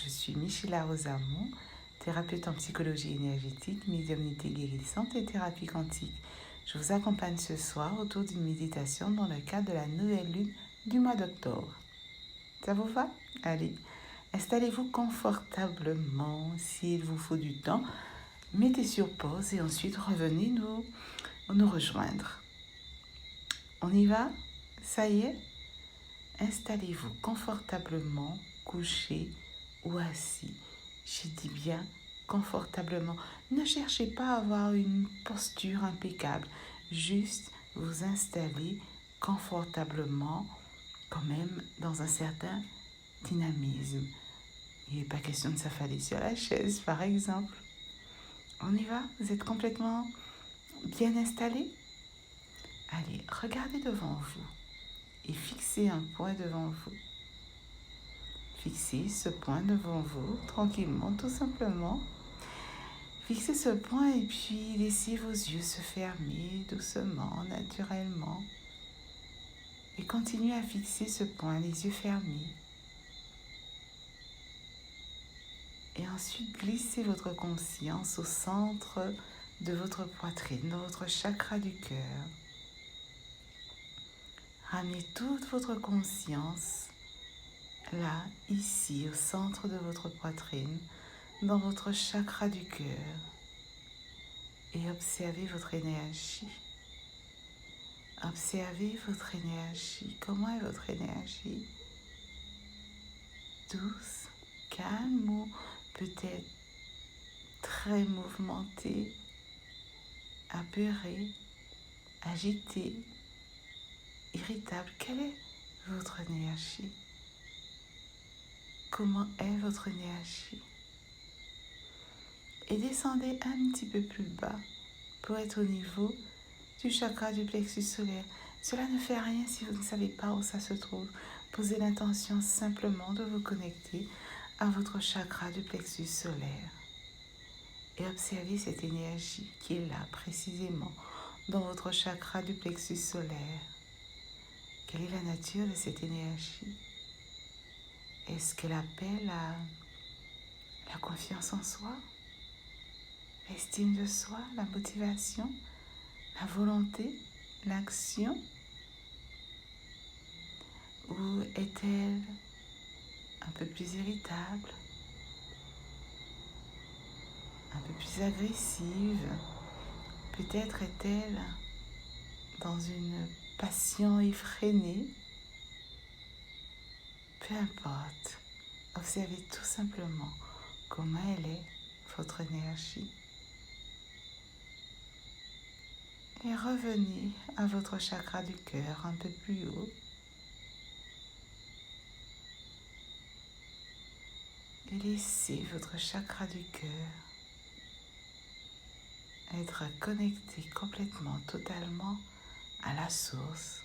je suis Michela Rosamond, thérapeute en psychologie énergétique, médiumnité guérissante et thérapie quantique. Je vous accompagne ce soir autour d'une méditation dans le cadre de la nouvelle lune du mois d'octobre. Ça vous va? Allez, installez-vous confortablement. S'il vous faut du temps, mettez sur pause et ensuite revenez nous rejoindre. On y va? Ça y est? Installez-vous confortablement, couché ou assis. Je dis bien confortablement. Ne cherchez pas à avoir une posture impeccable. Juste vous installer confortablement, quand même dans un certain dynamisme. Il n'est pas question de s'affaler sur la chaise, par exemple. On y va? Vous êtes complètement bien installé? Allez, regardez devant vous et fixez un point devant vous. Fixez ce point devant vous, tranquillement, tout simplement. Fixez ce point et puis laissez vos yeux se fermer doucement, naturellement. Et continuez à fixer ce point, les yeux fermés. Et ensuite, glissez votre conscience au centre de votre poitrine, dans votre chakra du cœur. Ramenez toute votre conscience là, ici, au centre de votre poitrine, dans votre chakra du cœur. Et observez votre énergie. Observez votre énergie. Comment est votre énergie? Douce, calme ou peut-être très mouvementée, apeurée, agitée, irritable. Quelle est votre énergie? Comment est votre énergie? Et descendez un petit peu plus bas pour être au niveau du chakra du plexus solaire. Cela ne fait rien si vous ne savez pas où ça se trouve. Posez l'intention simplement de vous connecter à votre chakra du plexus solaire. Et observez cette énergie qui est là précisément dans votre chakra du plexus solaire. Quelle est la nature de cette énergie? Est-ce qu'elle appelle à la confiance en soi, l'estime de soi, la motivation, la volonté, l'action? Ou est-elle un peu plus irritable, un peu plus agressive? Peut-être est-elle dans une passion effrénée? Peu importe, observez tout simplement comment elle est, votre énergie. Et revenez à votre chakra du cœur un peu plus haut. Et laissez votre chakra du cœur être connecté complètement, totalement à la source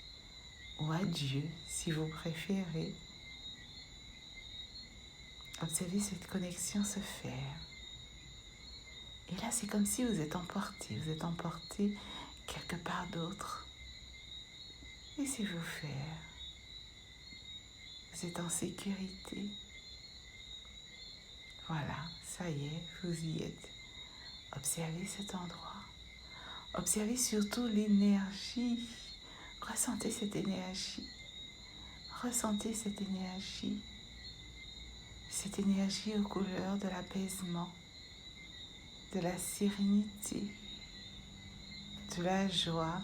ou à Dieu si vous préférez. Observez cette connexion se faire. Et là, c'est comme si vous êtes emporté quelque part d'autre. Laissez-vous faire. Vous êtes en sécurité. Voilà, ça y est, vous y êtes. Observez cet endroit. Observez surtout l'énergie. Ressentez cette énergie. Ressentez cette énergie. Cette énergie aux couleurs de l'apaisement, de la sérénité, de la joie,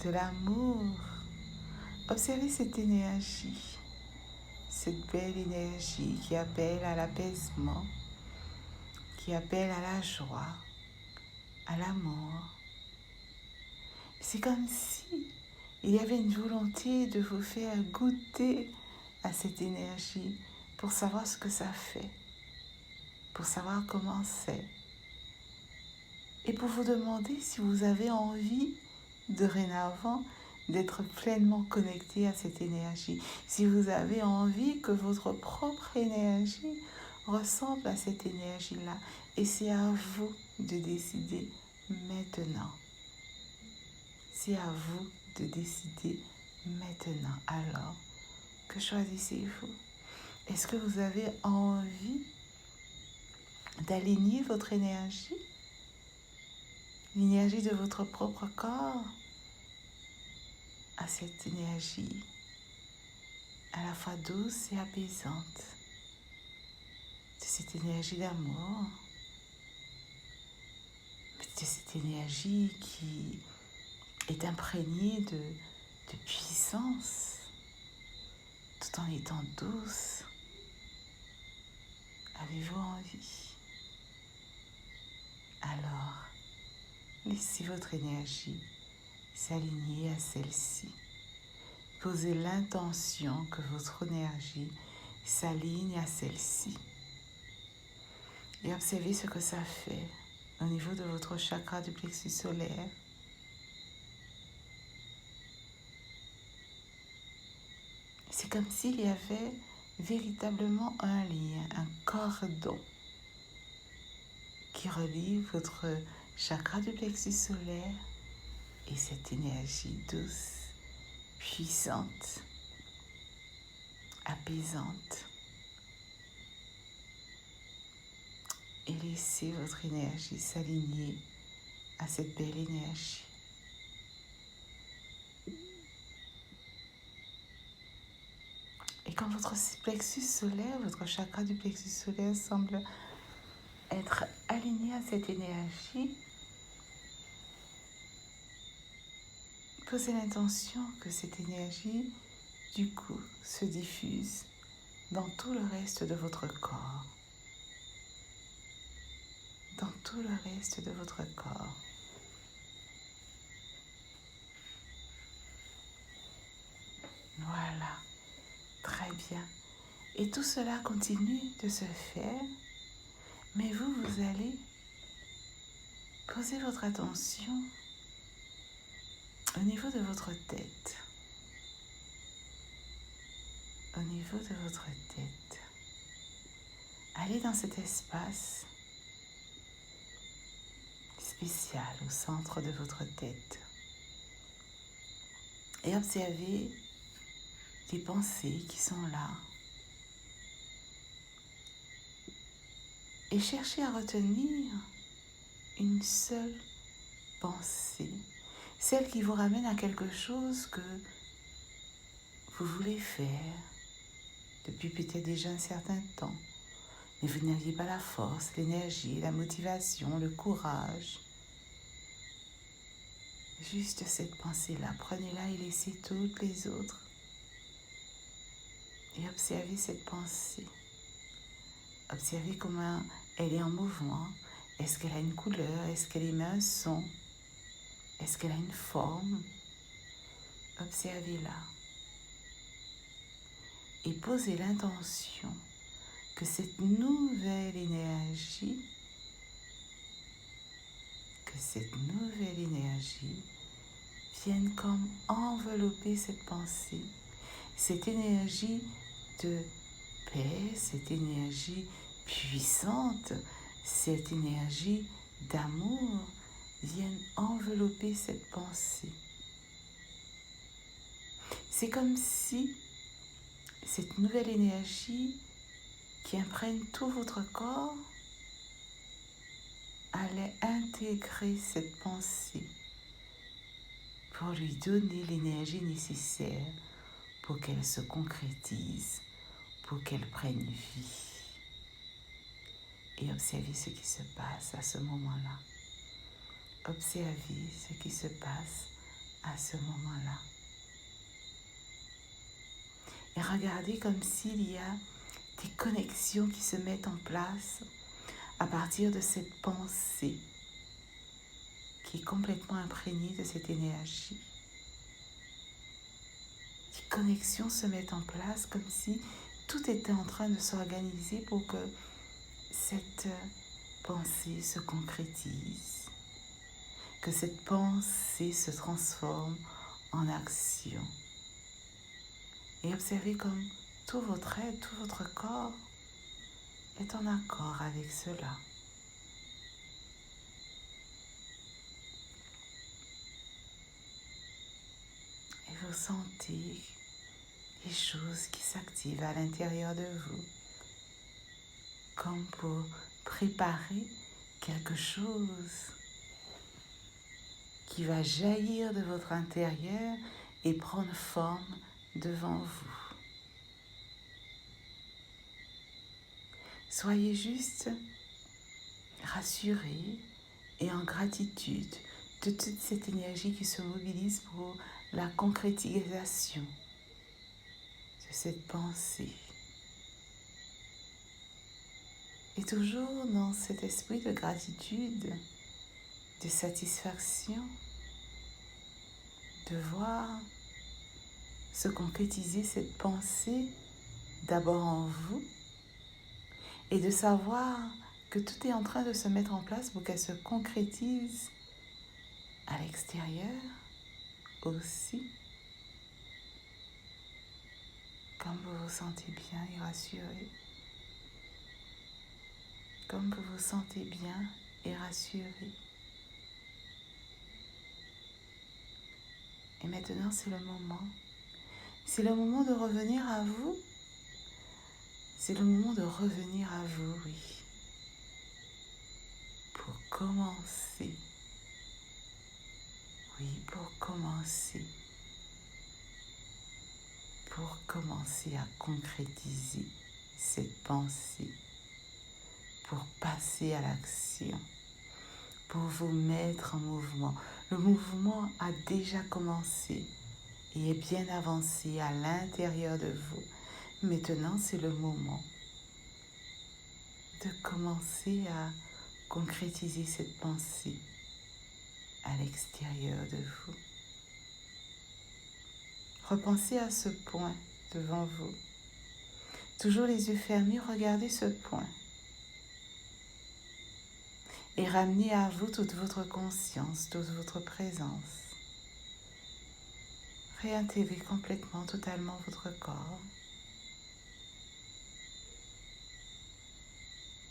de l'amour. Observez cette énergie, cette belle énergie qui appelle à l'apaisement, qui appelle à la joie, à l'amour. C'est comme si il y avait une volonté de vous faire goûter à cette énergie pour savoir ce que ça fait, pour savoir comment c'est. Et pour vous demander si vous avez envie, dorénavant, d'être pleinement connecté à cette énergie. Si vous avez envie que votre propre énergie ressemble à cette énergie-là. Et c'est à vous de décider maintenant. C'est à vous de décider maintenant. Alors, que choisissez-vous? Est-ce que vous avez envie d'aligner votre énergie, l'énergie de votre propre corps, à cette énergie à la fois douce et apaisante, de cette énergie d'amour, de cette énergie qui est imprégnée de puissance, tout en étant douce? Avez-vous envie? Alors, laissez votre énergie s'aligner à celle-ci. Posez l'intention que votre énergie s'aligne à celle-ci. Et observez ce que ça fait au niveau de votre chakra du plexus solaire. C'est comme s'il y avait véritablement un lien, un cordon qui relie votre chakra du plexus solaire et cette énergie douce, puissante, apaisante. Et laissez votre énergie s'aligner à cette belle énergie. Et quand votre plexus solaire, votre chakra du plexus solaire semble être aligné à cette énergie, posez l'intention que cette énergie, du coup, se diffuse dans tout le reste de votre corps. Dans tout le reste de votre corps. Voilà, très bien. Et tout cela continue de se faire, mais vous allez poser votre attention au niveau de votre tête. Au niveau de votre tête. Allez dans cet espace spécial au centre de votre tête et observez les pensées qui sont là et cherchez à retenir une seule pensée, celle qui vous ramène à quelque chose que vous voulez faire depuis peut-être déjà un certain temps, mais vous n'aviez pas la force, l'énergie, la motivation, le courage. Juste cette pensée-là, prenez-la et laissez toutes les autres. Et observez cette pensée. Observez comment elle est en mouvement. Est-ce qu'elle a une couleur? Est-ce qu'elle émet un son? Est-ce qu'elle a une forme? Observez-la. Et posez l'intention que cette nouvelle énergie, vienne comme envelopper cette pensée. Cette énergie de paix, cette énergie puissante, cette énergie d'amour vienne envelopper cette pensée. C'est comme si cette nouvelle énergie qui imprègne tout votre corps allait intégrer cette pensée pour lui donner l'énergie nécessaire pour qu'elle se concrétise, pour qu'elle prenne vie. Et observez ce qui se passe à ce moment-là. Observez ce qui se passe à ce moment-là. Et regardez comme s'il y a des connexions qui se mettent en place à partir de cette pensée qui est complètement imprégnée de cette énergie. Des connexions se mettent en place comme si tout était en train de s'organiser pour que cette pensée se concrétise, que cette pensée se transforme en action. Et observez comme tout votre être, tout votre corps est en accord avec cela. Et vous sentez les choses qui s'activent à l'intérieur de vous, comme pour préparer quelque chose qui va jaillir de votre intérieur et prendre forme devant vous. Soyez juste rassurés et en gratitude de toute cette énergie qui se mobilise pour la concrétisation de cette pensée. Et toujours dans cet esprit de gratitude, de satisfaction, de voir se concrétiser cette pensée d'abord en vous et de savoir que tout est en train de se mettre en place pour qu'elle se concrétise à l'extérieur aussi. Comme vous vous sentez bien et rassuré. Comme vous vous sentez bien et rassuré. Et maintenant, c'est le moment. C'est le moment de revenir à vous. C'est le moment de revenir à vous, oui. Pour commencer. Oui, pour commencer. Pour commencer à concrétiser cette pensée. Pour passer à l'action. Pour vous mettre en mouvement. Le mouvement a déjà commencé et est bien avancé à l'intérieur de vous. Maintenant, c'est le moment de commencer à concrétiser cette pensée à l'extérieur de vous. Repensez à ce point devant vous. Toujours les yeux fermés, regardez ce point. Et ramenez à vous toute votre conscience, toute votre présence. Réintégrez complètement, totalement votre corps.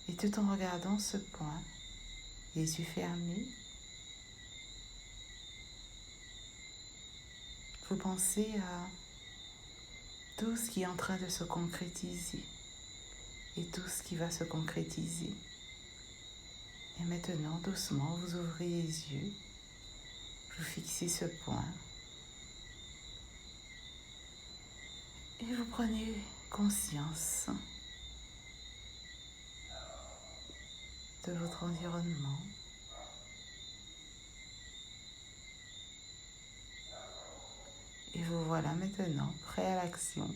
Et tout en regardant ce point, les yeux fermés, vous pensez à tout ce qui est en train de se concrétiser et tout ce qui va se concrétiser. Et maintenant, doucement, vous ouvrez les yeux, vous fixez ce point et vous prenez conscience de votre environnement. Et vous voilà maintenant prêt à l'action.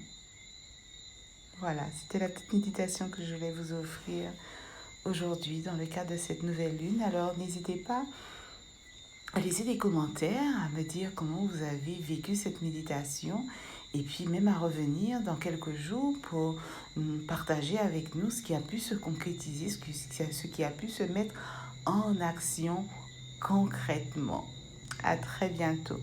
Voilà, c'était la petite méditation que je voulais vous offrir aujourd'hui dans le cadre de cette nouvelle lune. Alors n'hésitez pas à laisser des commentaires, à me dire comment vous avez vécu cette méditation et puis même à revenir dans quelques jours pour partager avec nous ce qui a pu se concrétiser, ce qui a pu se mettre en action concrètement. À très bientôt.